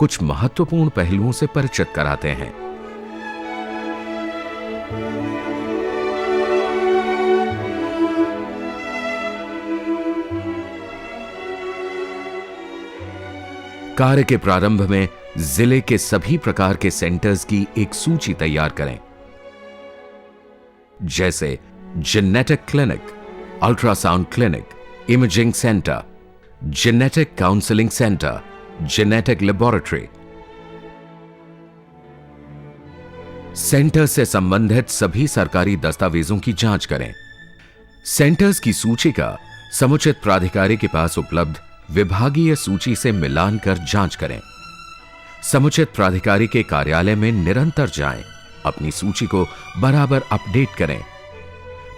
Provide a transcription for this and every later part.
कुछ महत्वपूर्ण पहलुओं से परिचित कराते हैं। कार्य के प्रारंभ में जिले के सभी प्रकार के सेंटर्स की एक सूची तैयार करें, जैसे genetic clinic, ultrasound clinic, imaging centre, genetic counselling centre, genetic laboratory. Centre से संबंधित सभी सरकारी दस्तावेजों की जांच करें। सेंटर्स की सूची का समुचित प्राधिकारी के पास उपलब्ध विभागीय सूची से मिलान कर जांच करें। समुचित प्राधिकारी के कार्यालय में निरंतर जाएं, अपनी सूची को बराबर अपडेट करें।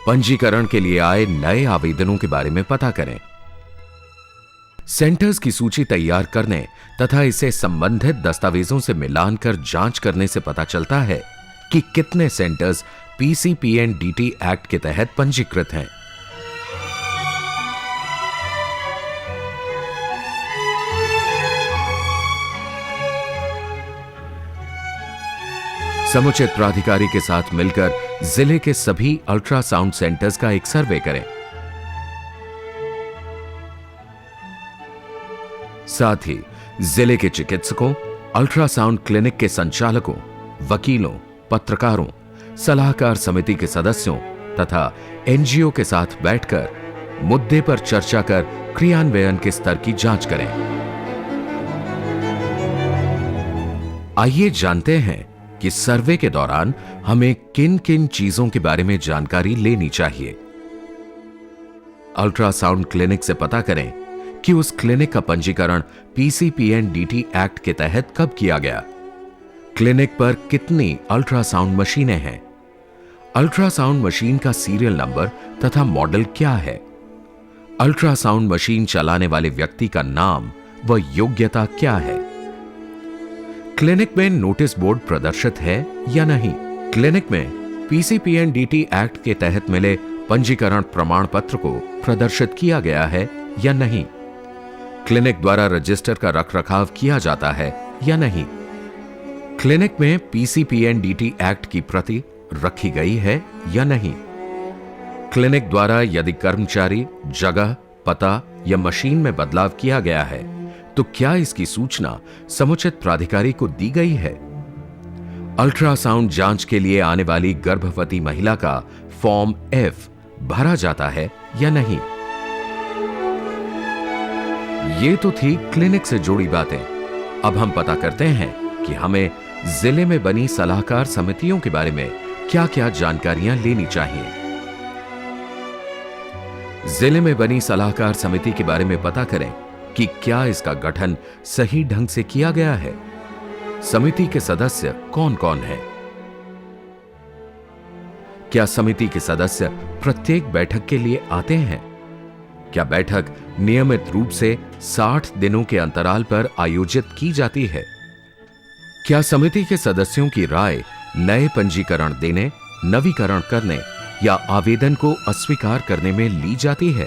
पंजीकरण के लिए आए नए आवेदनों के बारे में पता करें। सेंटर्स की सूची तैयार करने तथा इसे संबंधित दस्तावेजों से मिलान कर जांच करने से पता चलता है कि कितने सेंटर्स पीसीपीएनडीटी एक्ट के तहत पंजीकृत हैं। समुचित प्राधिकारी के साथ मिलकर जिले के सभी अल्ट्रासाउंड सेंटर्स का एक सर्वे करें। साथ ही जिले के चिकित्सकों, अल्ट्रासाउंड क्लिनिक के संचालकों, वकीलों, पत्रकारों, सलाहकार समिति के सदस्यों तथा एनजीओ के साथ बैठकर मुद्दे पर चर्चा कर क्रियान्वयन के स्तर की जांच करें। आइए जानते हैं कि सर्वे के दौरान हमें किन किन चीजों के बारे में जानकारी लेनी चाहिए। अल्ट्रासाउंड क्लिनिक से पता करें कि उस क्लिनिक का पंजीकरण पीसीपीएनडीटी एक्ट के तहत कब किया गया। क्लिनिक पर कितनी अल्ट्रासाउंड मशीनें हैं। अल्ट्रासाउंड मशीन का सीरियल नंबर तथा मॉडल क्या है। अल्ट्रासाउंड मशीन चलाने वाले व्यक्ति का नाम व योग्यता क्या है। क्लिनिक में नोटिस बोर्ड प्रदर्शित है या नहीं। क्लिनिक में पीसीपीएनडीटी एक्ट के तहत मिले पंजीकरण प्रमाण पत्र को प्रदर्शित किया गया है या नहीं। क्लिनिक द्वारा रजिस्टर का रखरखाव किया जाता है या नहीं। क्लिनिक में पीसीपीएनडीटी एक्ट की प्रति रखी गई है या नहीं। क्लिनिक द्वारा यदि कर्मचारी, जगह, पता या मशीन में बदलाव किया गया है तो क्या इसकी सूचना समुचित प्राधिकारी को दी गई है। अल्ट्रासाउंड जांच के लिए आने वाली गर्भवती महिला का फॉर्म F भरा जाता है या नहीं। ये तो थी क्लिनिक से जुड़ी बातें। अब हम पता करते हैं कि हमें जिले में बनी सलाहकार समितियों के बारे में क्या क्या जानकारियां लेनी चाहिए। जिले में बनी सलाहकार समिति के बारे में पता करें कि क्या इसका गठन सही ढंग से किया गया है। समिति के सदस्य कौन कौन हैं? क्या समिति के सदस्य प्रत्येक बैठक के लिए आते हैं? क्या बैठक नियमित रूप से 60 दिनों के अंतराल पर आयोजित की जाती है? क्या समिति के सदस्यों की राय नए पंजीकरण देने, नवीकरण करने या आवेदन को अस्वीकार करने में ली जाती है?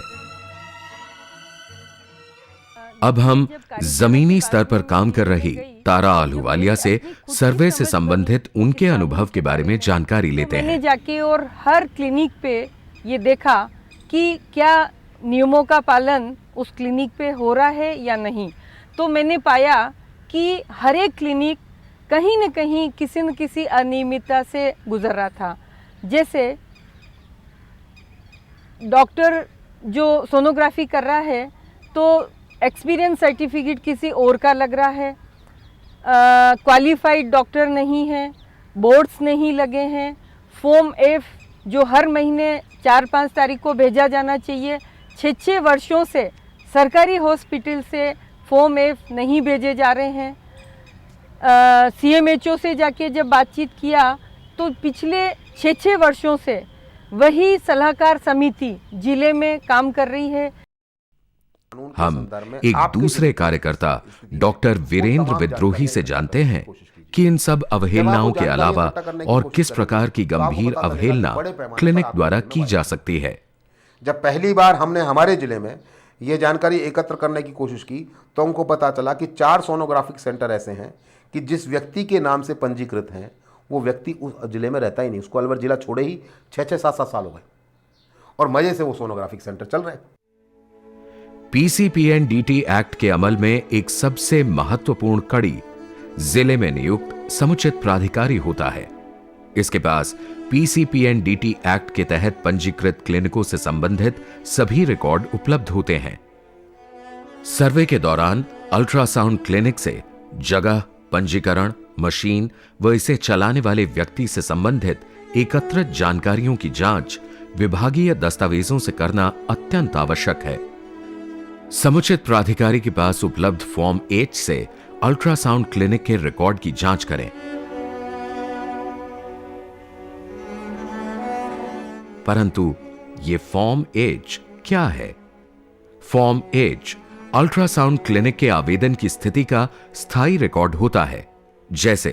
अब हम जमीनी स्तर पर काम कर रही तारा आहलूवालिया से सर्वे से संबंधित उनके अनुभव के बारे में जानकारी लेते हैं। मैंने जाके और हर क्लिनिक पे ये देखा कि क्या नियमों का पालन उस क्लिनिक पे हो रहा है या नहीं। तो मैंने पाया कि हर एक क्लिनिक कहीं न कहीं किसी न किसी अनियमितता से गुजर रहा था। जैसे डॉक्टर जो सोनोग्राफी कर रहा है तो एक्सपीरियंस सर्टिफिकेट किसी और का लग रहा है, क्वालिफाइड डॉक्टर नहीं है, बोर्ड्स नहीं लगे हैं, फॉर्म F जो हर महीने 4-5 तारीख को भेजा जाना चाहिए, 6-6 वर्षों से सरकारी हॉस्पिटल से फॉर्म F नहीं भेजे जा रहे हैं। CMHO से जाके जब बातचीत किया तो पिछले 6-6 वर्षों से वही सलाहकार समिति जिले में काम कर रही है। हम एक दूसरे कार्यकर्ता डॉक्टर वीरेंद्र विद्रोही से जानते हैं कि इन सब अवहेलनाओं के अलावा और किस प्रकार की गंभीर अवहेलना क्लिनिक द्वारा की जा सकती है। जब पहली बार हमने हमारे जिले में ये जानकारी एकत्र करने की कोशिश की तो उनको पता चला कि 4 सोनोग्राफिक सेंटर ऐसे हैं कि जिस व्यक्ति के नाम से पंजीकृत हैं वो व्यक्ति उस जिले में रहता ही नहीं, उसको अलवर जिला छोड़े ही 6-6, 7-7 साल हो गए और मजे से वो सोनोग्राफिक सेंटर चल रहे हैं। पीसीपीएनडीटी एक्ट के अमल में एक सबसे महत्वपूर्ण कड़ी जिले में नियुक्त समुचित प्राधिकारी होता है। इसके पास पीसीपीएनडीटी एक्ट के तहत पंजीकृत क्लिनिकों से संबंधित सभी रिकॉर्ड उपलब्ध होते हैं। सर्वे के दौरान अल्ट्रासाउंड क्लिनिक से जगह, पंजीकरण, मशीन व इसे चलाने वाले व्यक्ति से संबंधित एकत्रित जानकारियों की जांच विभागीय दस्तावेजों से करना अत्यंत आवश्यक है। समुचित प्राधिकारी के पास उपलब्ध फॉर्म H से अल्ट्रासाउंड क्लिनिक के रिकॉर्ड की जांच करें। परंतु ये फॉर्म H क्या है? फॉर्म H अल्ट्रासाउंड क्लिनिक के आवेदन की स्थिति का स्थायी रिकॉर्ड होता है, जैसे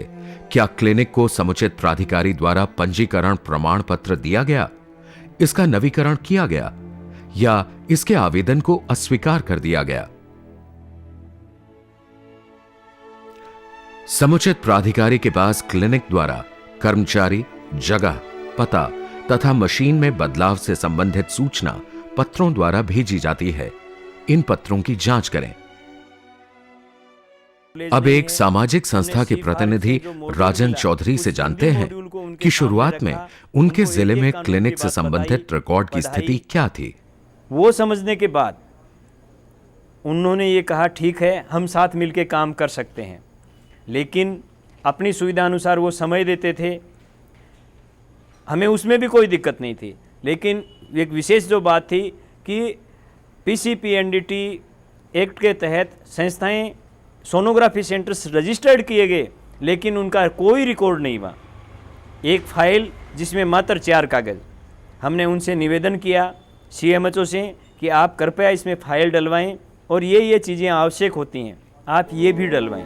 क्या क्लिनिक को समुचित प्राधिकारी द्वारा पंजीकरण प्रमाण पत्र दिया गया, इसका नवीकरण किया गया या इसके आवेदन को अस्वीकार कर दिया गया। समुचित प्राधिकारी के पास क्लिनिक द्वारा कर्मचारी, जगह, पता तथा मशीन में बदलाव से संबंधित सूचना पत्रों द्वारा भेजी जाती है। इन पत्रों की जांच करें। अब एक सामाजिक संस्था के प्रतिनिधि राजन चौधरी से जानते हैं कि शुरुआत में उनके जिले में क्लिनिक से संबंधित रिकॉर्ड की स्थिति क्या थी। वो समझने के बाद उन्होंने ये कहा ठीक है हम साथ मिलकर काम कर सकते हैं, लेकिन अपनी सुविधा अनुसार वो समय देते थे, हमें उसमें भी कोई दिक्कत नहीं थी। लेकिन एक विशेष जो बात थी कि पीसीपीएनडीटी एक्ट के तहत संस्थाएं सोनोग्राफी सेंटर्स रजिस्टर्ड किए गए, लेकिन उनका कोई रिकॉर्ड नहीं हुआ। एक फाइल जिसमें मात्र 4 कागज़। हमने उनसे निवेदन किया सीएमएचओ से कि आप कृपया इसमें फाइल डलवाएं और ये चीज़ें आवश्यक होती हैं, आप ये भी डलवाएं।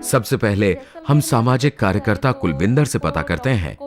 सबसे पहले हम सामाजिक कार्यकर्ता कुलविंदर से पता करते हैं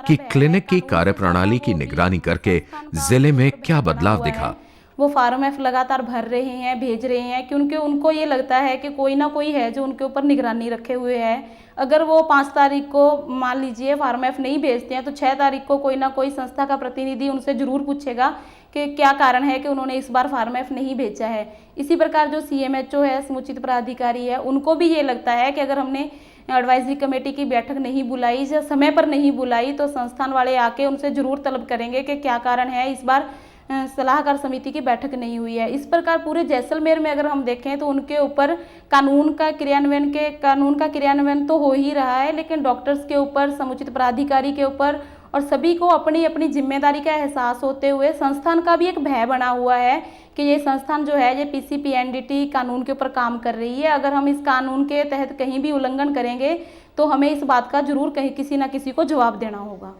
कि क्लिनिक की कार्यप्रणाली की निगरानी करके जिले में क्या बदलाव दिखा। वो फार्म F लगातार भर रहे हैं, भेज रहे हैं क्योंकि उनको ये लगता है कि कोई ना कोई है जो उनके ऊपर निगरानी रखे हुए है। अगर वो 5 तारीख को मान लीजिए फार्म F नहीं भेजते हैं तो 6 तारीख को कोई ना कोई संस्था का प्रतिनिधि उनसे जरूर पूछेगा कि क्या कारण है कि उन्होंने इस बार फार्म F नहीं भेजा है। इसी प्रकार जो CMHO है, समुचित प्राधिकारी है, उनको भी ये लगता है कि अगर हमने एडवाइजरी कमेटी की बैठक नहीं बुलाई या समय पर नहीं बुलाई तो संस्थान वाले आके उनसे जरूर तलब करेंगे कि क्या कारण है इस बार सलाहकार समिति की बैठक नहीं हुई है। इस प्रकार पूरे जैसलमेर में अगर हम देखें तो उनके ऊपर कानून का क्रियान्वयन तो हो ही रहा है, लेकिन डॉक्टर्स के ऊपर, समुचित प्राधिकारी के ऊपर और सभी को अपनी अपनी जिम्मेदारी का एहसास होते हुए संस्थान का भी एक भय बना हुआ है कि ये संस्थान जो है ये पीसीपीएनडीटी कानून के ऊपर काम कर रही है। अगर हम इस कानून के तहत कहीं भी उल्लंघन करेंगे तो हमें इस बात का जरूर कहीं किसी ना किसी को जवाब देना होगा।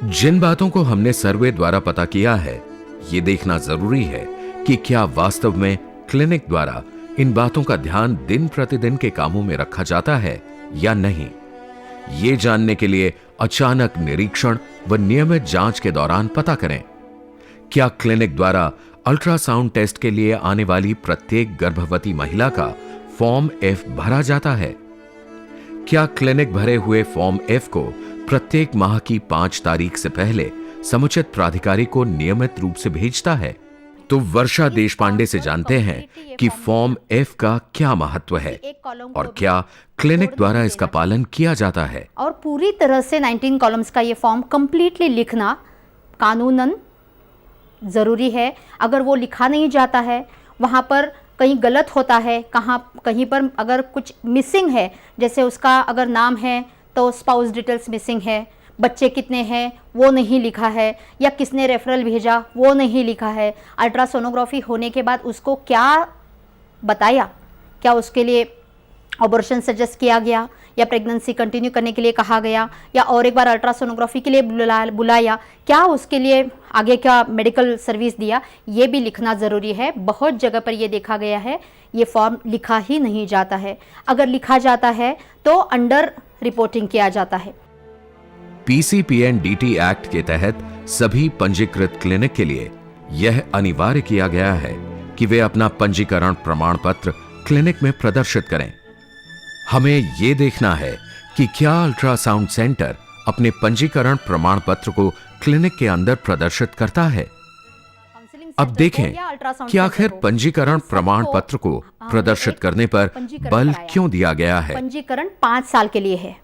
जिन बातों को हमने सर्वे द्वारा पता किया है, ये देखना जरूरी है कि क्या वास्तव में क्लिनिक द्वारा इन बातों का ध्यान दिन प्रतिदिन के कामों में रखा जाता है या नहीं। ये जानने के लिए अचानक निरीक्षण व नियमित जांच के दौरान पता करें। क्या क्लिनिक द्वारा अल्ट्रासाउंड टेस्ट के लिए आने वाली प्रत्येक गर्भवती महिला का फॉर्म F भरा जाता है? क्या क्लिनिक भरे हुए फॉर्म F को प्रत्येक माह की 5 तारीख से पहले समुचित प्राधिकारी को नियमित रूप से भेजता है? तो वर्षा देशपांडे से जानते हैं कि फॉर्म F का क्या महत्व है और क्या क्लिनिक द्वारा इसका पालन किया जाता है। और पूरी तरह से 19 कॉलम्स का ये फॉर्म कंप्लीटली लिखना कानूनन ज़रूरी है। अगर वो लिखा नहीं जाता है, वहाँ पर कहीं गलत होता है, कहीं पर अगर कुछ मिसिंग है, जैसे उसका अगर नाम है तो स्पाउस डिटेल्स मिसिंग है, बच्चे कितने हैं वो नहीं लिखा है, या किसने रेफरल भेजा वो नहीं लिखा है, अल्ट्रासोनोग्राफी होने के बाद उसको क्या बताया, क्या उसके लिए ऑपरेशन सजेस्ट किया गया या प्रेगनेंसी कंटिन्यू करने के लिए कहा गया या और एक बार अल्ट्रासोनोग्राफी के लिए बुलाया, क्या उसके लिए आगे क्या मेडिकल सर्विस दिया, ये भी लिखना ज़रूरी है। बहुत जगह पर ये देखा गया है ये फॉर्म लिखा ही नहीं जाता है। अगर लिखा जाता है तो अंडर रिपोर्टिंग किया जाता है। PCPNDT एक्ट के तहत सभी पंजीकृत क्लिनिक के लिए यह अनिवार्य किया गया है कि वे अपना पंजीकरण प्रमाण पत्र क्लिनिक में प्रदर्शित करें। हमें यह देखना है कि क्या अल्ट्रासाउंड सेंटर अपने पंजीकरण प्रमाण पत्र को क्लिनिक के अंदर प्रदर्शित करता है। अब देखें कि आखिर पंजीकरण प्रमाण पत्र को प्रदर्शित करने पर बल क्यों दिया गया है। पंजीकरण 5 साल के लिए है।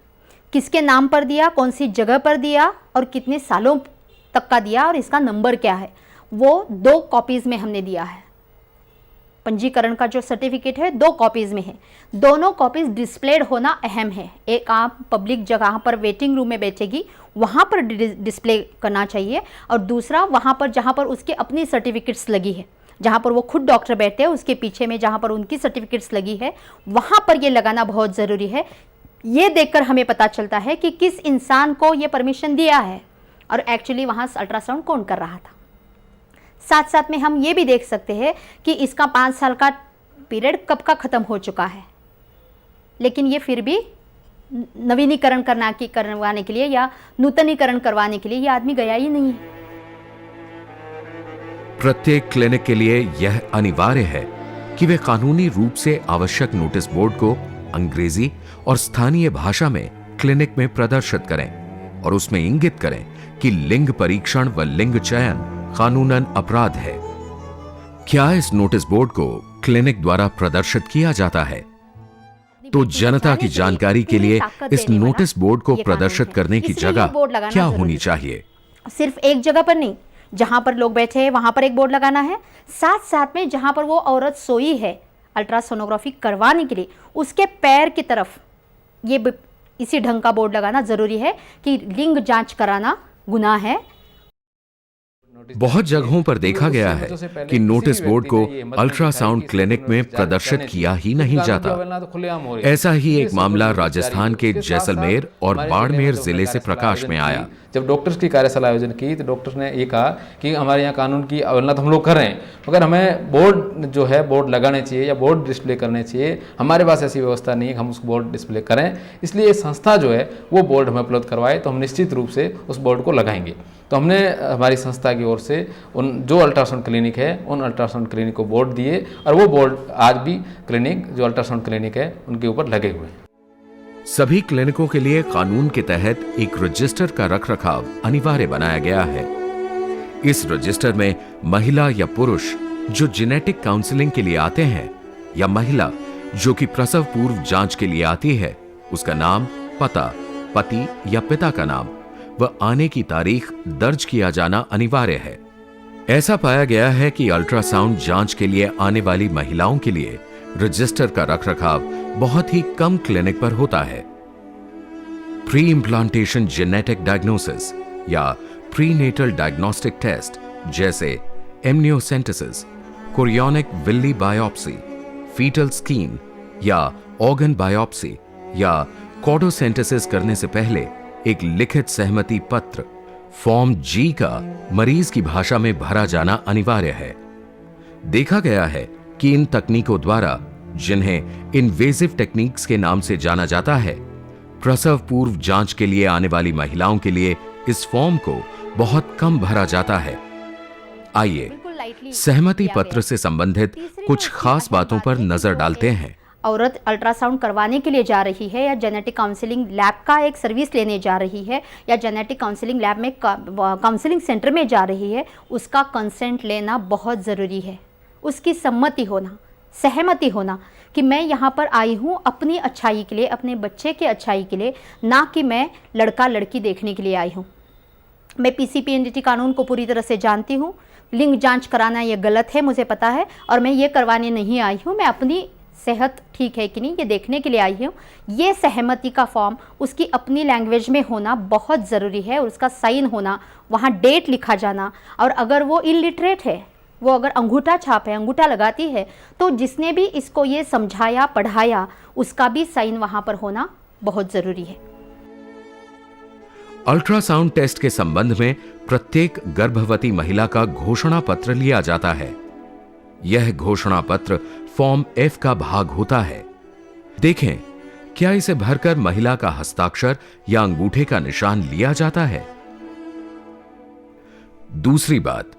किसके नाम पर दिया, कौन सी जगह पर दिया और कितने सालों तक का दिया और इसका नंबर क्या है, वो 2 कॉपीज में हमने दिया है। पंजीकरण का जो सर्टिफिकेट है 2 कॉपीज में है। दोनों कॉपीज डिस्प्लेड होना अहम है। एक आप पब्लिक जगह पर वेटिंग रूम में बैठेगी वहाँ पर डिस्प्ले करना चाहिए, और दूसरा वहाँ पर जहाँ पर उसकी अपनी सर्टिफिकेट्स लगी है, जहाँ पर वो खुद डॉक्टर बैठते हैं उसके पीछे में जहाँ पर उनकी सर्टिफिकेट्स लगी है वहाँ पर ये लगाना बहुत ज़रूरी है। ये देखकर हमें पता चलता है कि किस इंसान को ये परमिशन दिया है और एक्चुअली वहाँ अल्ट्रासाउंड कौन कर रहा था। साथ साथ में हम ये भी देख सकते हैं कि इसका 5 साल का पीरियड कब का ख़त्म हो चुका है, लेकिन ये फिर भी नवीनीकरण करवाने के लिए या नूतनीकरण करवाने के लिए ये आदमी गया ही नहीं है। प्रत्येक क्लिनिक के लिए यह अनिवार्य है कि वे कानूनी रूप से आवश्यक नोटिस बोर्ड को अंग्रेजी और स्थानीय भाषा में क्लिनिक में प्रदर्शित करें और उसमें इंगित करें कि लिंग परीक्षण व लिंग चयन कानूनन अपराध है। क्या इस नोटिस बोर्ड को क्लिनिक द्वारा प्रदर्शित किया जाता है? तो जनता की जानकारी के लिए इस नोटिस बोर्ड को प्रदर्शित करने की जगह क्या होनी चाहिए? सिर्फ एक जगह पर नहीं, जहां पर लोग बैठे हैं वहां पर एक बोर्ड लगाना है। साथ साथ में जहां पर वो औरत सोई है अल्ट्रासोनोग्राफी करवाने के लिए उसके पैर की तरफ ये इसी ढंग का बोर्ड लगाना जरूरी है कि लिंग जांच कराना गुनाह है। बहुत जगहों पर देखा गया है कि नोटिस बोर्ड को अल्ट्रासाउंड क्लिनिक में प्रदर्शित किया ही नहीं जाता। ऐसा ही एक मामला राजस्थान के जैसलमेर और बाड़मेर जिले से प्रकाश में आया। जब डॉक्टर्स की कार्यशाला आयोजन की तो डॉक्टर्स ने ये कहा कि हमारे यहाँ कानून की अवहेलना तो हम लोग कर रहे हैं, मगर हमें बोर्ड जो है बोर्ड लगाने चाहिए या बोर्ड डिस्प्ले करने चाहिए। हमारे पास ऐसी व्यवस्था नहीं है कि हम उस बोर्ड डिस्प्ले करें, इसलिए संस्था जो है वो बोर्ड हमें उपलब्ध करवाए तो हम निश्चित रूप से उस बोर्ड को लगाएंगे। तो हमने हमारी संस्था की ओर से उन जो अल्ट्रासाउंड क्लिनिक है उन अल्ट्रासाउंड क्लिनिक को बोर्ड दिए और वो बोर्ड आज भी क्लिनिक जो अल्ट्रासाउंड क्लिनिक है उनके ऊपर लगे हुए हैं। सभी क्लिनिकों के लिए कानून के तहत एक रजिस्टर का रखरखाव अनिवार्य बनाया गया है। इस रजिस्टर में महिला या पुरुष जो जेनेटिक काउंसलिंग के लिए आते हैं या महिला जो कि प्रसव पूर्व जांच के लिए आती है, उसका नाम, पता, पति या पिता का नाम व आने की तारीख दर्ज किया जाना अनिवार्य है। ऐसा पाया गया है कि अल्ट्रासाउंड जांच के लिए आने वाली महिलाओं के लिए रजिस्टर का रखरखाव बहुत ही कम क्लिनिक पर होता है। प्री इम्प्लांटेशन जेनेटिक डायग्नोसिस या प्रीनेटल डायग्नोस्टिक टेस्ट जैसे amniocentesis, chorionic villi biopsy, foetal skin या ऑर्गन बायोप्सी या कोडोसेंटेसिस करने से पहले एक लिखित सहमति पत्र फॉर्म जी का मरीज की भाषा में भरा जाना अनिवार्य है। देखा गया है कि इन तकनीकों द्वारा, जिन्हें इन्वेजिव टेक्निक्स के नाम से जाना जाता है, प्रसव पूर्व जांच के लिए आने वाली महिलाओं के लिए इस फॉर्म को बहुत कम भरा जाता है। आइए सहमति पत्र से संबंधित कुछ खास बातों पर नजर डालते हैं। औरत अल्ट्रासाउंड करवाने के लिए जा रही है या जेनेटिक काउंसलिंग लैब का एक सर्विस लेने जा रही है या जेनेटिक काउंसलिंग लैब में काउंसलिंग सेंटर में जा रही है, उसका कंसेंट लेना बहुत ज़रूरी है। उसकी सम्मति होना, सहमति होना कि मैं यहाँ पर आई हूँ अपनी अच्छाई के लिए, अपने बच्चे के अच्छाई के लिए, ना कि मैं लड़का लड़की देखने के लिए आई हूँ। मैं PCPNDT कानून को पूरी तरह से जानती हूँ। लिंग जांच कराना ये गलत है, मुझे पता है, और मैं ये करवाने नहीं आई हूँ। मैं अपनी सेहत ठीक है कि नहीं ये देखने के लिए आई हूँ। ये सहमति का फॉर्म उसकी अपनी लैंग्वेज में होना बहुत ज़रूरी है और उसका साइन होना, वहाँ डेट लिखा जाना। और अगर वो इलिटरेट है, वो अगर अंगूठा छाप है, अंगूठा लगाती है, तो जिसने भी इसको ये समझाया पढ़ाया उसका भी साइन वहाँ पर होना बहुत ज़रूरी है। अल्ट्रासाउंड टेस्ट के संबंध में प्रत्येक गर्भवती महिला का घोषणा पत्र लिया जाता है। यह घोषणा पत्र फॉर्म F का भाग होता है। देखें, क्या इसे भरकर महिला का हस्ताक्षर या अंगूठे का निशान लिया जाता है? दूसरी बात,